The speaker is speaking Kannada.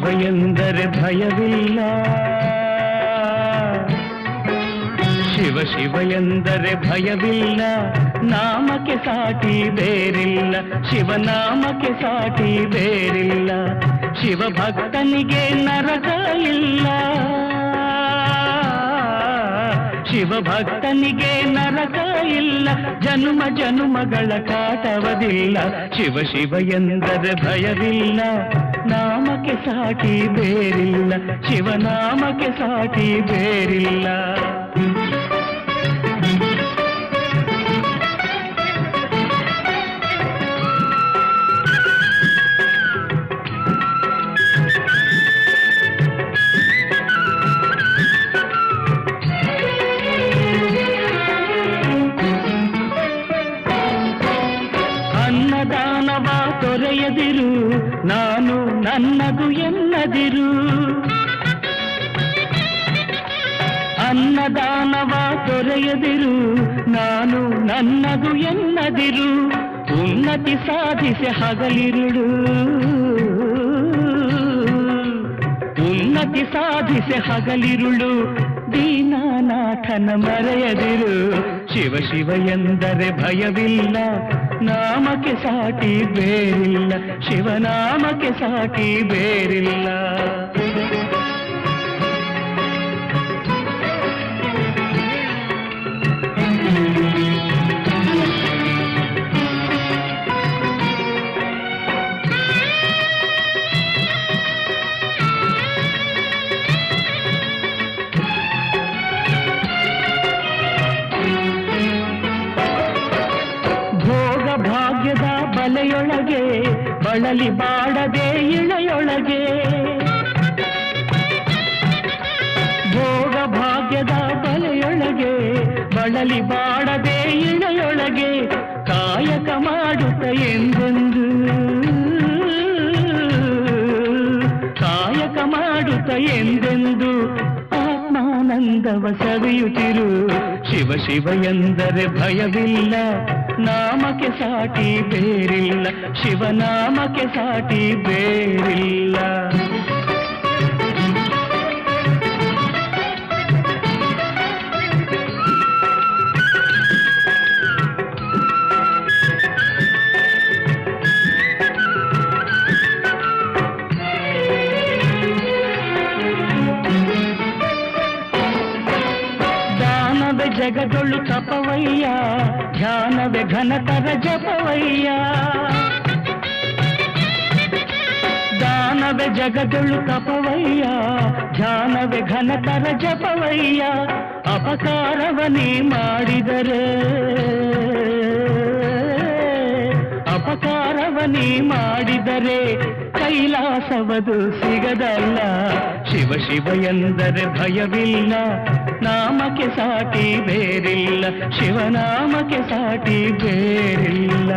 ಶಿವ ಎಂದರೆ ಭಯವಿಲ್ಲ, ಶಿವ ಶಿವ ಎಂದರೆ ಭಯವಿಲ್ಲ, ನಾಮಕ್ಕೆ ಸಾಟಿ ಬೇರಿಲ್ಲ, ಶಿವನಾಮಕ್ಕೆ ಸಾಟಿ ಬೇರಿಲ್ಲ, ಶಿವ ಭಕ್ತನಿಗೆ ನರಕ ಇಲ್ಲ, ಶಿವ ಭಕ್ತನಿಗೆ ನರಕ ಇಲ್ಲ, ಜನುಮ ಜನುಮಗಳ ಕಾಟವದಿಲ್ಲ, ಶಿವ ಶಿವ ಎಂದರೆ ಭಯವಿಲ್ಲ, ನಾಮಕ್ಕೆ ಸಾಟಿ ಬೇರಿಲ್ಲ, ಶಿವನಾಮಕ್ಕೆ ಸಾಟಿ ಬೇರಿಲ್ಲ. ಅನ್ನದಾನವ ತೊರೆಯದಿರು, ನಾನು ನನ್ನದು ಎನ್ನದಿರು, ಅನ್ನದಾನವ ತೊರೆಯದಿರು, ನಾನು ನನ್ನದು ಎನ್ನದಿರು, ಉನ್ನತಿ ಸಾಧಿಸಿ ಹಗಲಿರುಳು, ಉನ್ನತಿ ಸಾಧಿಸಿ ಹಗಲಿರುಳು, ದೀನನಾಥನ ಮರೆಯದಿರು, ಶಿವ ಶಿವ ಎಂದರೆ ಭಯವಿಲ್ಲ, ನಾಮಕ್ಕೆ ಸಾಟಿ ಬೇರಿಲ್ಲ, ಶಿವನಾಮಕ್ಕೆ ಸಾಟಿ ಬೇರಿಲ್ಲ. ಭಾಗ್ಯದ ಬಲೆಯೊಳಗೆ ಬಳಲಿ ಬಾಡದೆ ಇಳೆಯೊಳಗೆ, ಭೋಗ ಭಾಗ್ಯದ ಬಲೆಯೊಳಗೆ ಬಳಲಿ ಬಾಡದೆ ಇಳೆಯೊಳಗೆ, ಕಾಯಕ ಮಾಡುತ್ತ ಎಂದೆಂದು, ಕಾಯಕ ಮಾಡುತ್ತ ಎಂದೆಂದು ಆತ್ಮಾನಂದವ ಸವಿಯುತ್ತಿರು, ಶಿವ ಶಿವ ಎಂದರೆ ಭಯವಿಲ್ಲ, ನಾಮಕ್ಕೆ ಸಾಟಿ ಬೇರಿಲ್ಲ, ಶಿವನಾಮಕ್ಕೆ ಸಾಟಿ ಬೇರಿಲ್ಲ. ದಾನವೇ ಜಗದೊಳು ತಪವಯ್ಯ, ಧ್ಯಾನವೇ ಘನತರ ಜಪವಯ್ಯ, ದಾನವೇ ಜಗದೊಳು ತಪವಯ್ಯ, ಧ್ಯಾನವೇ ಘನತರ ಜಪವಯ್ಯ, ಅಪಕಾರವನೇ ಮಾಡಿದರೆ, ಅಪಕಾರವನೇ ಮಾಡಿದರೆ ಕೈಲಾಸವದು ಸಿಗದಲ್ಲ, ಶಿವ ಶಿವ ಎಂದರೆ ಭಯವಿಲ್ಲ, ನಾಮಕ್ಕೆ ಸಾಟಿ ಬೇರಿಲ್ಲ, ಶಿವನಾಮಕ್ಕೆ ಸಾಟಿ ಬೇರಿಲ್ಲ.